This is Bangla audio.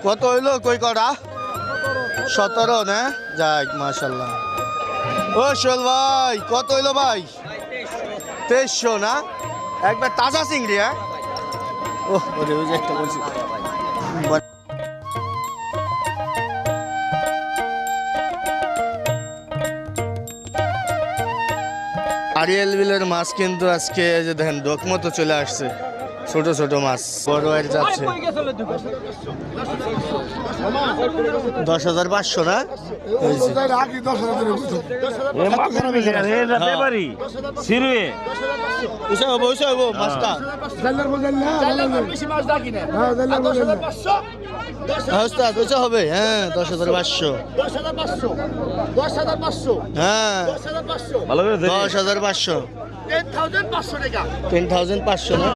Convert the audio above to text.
কত হইলো কই কটা 17 না যাক মাশাআল্লাহ। ও শোল ভাই কত হইলো ভাই 2300 না একবার তাজা চিংড়ি হ্যাঁ ও ওরে ওই যে একটা বলছি আরিয়াল বিলের মাছ কিন্তু আজকে এই যে দেখেন ডক মতো চলে আসছে ছোট ছোট মাছ বড় আর যাচ্ছে 10,500 না মাছটা হবে হ্যাঁ 10,500 হ্যাঁ 10,500 10,500 টাকা 10,500 না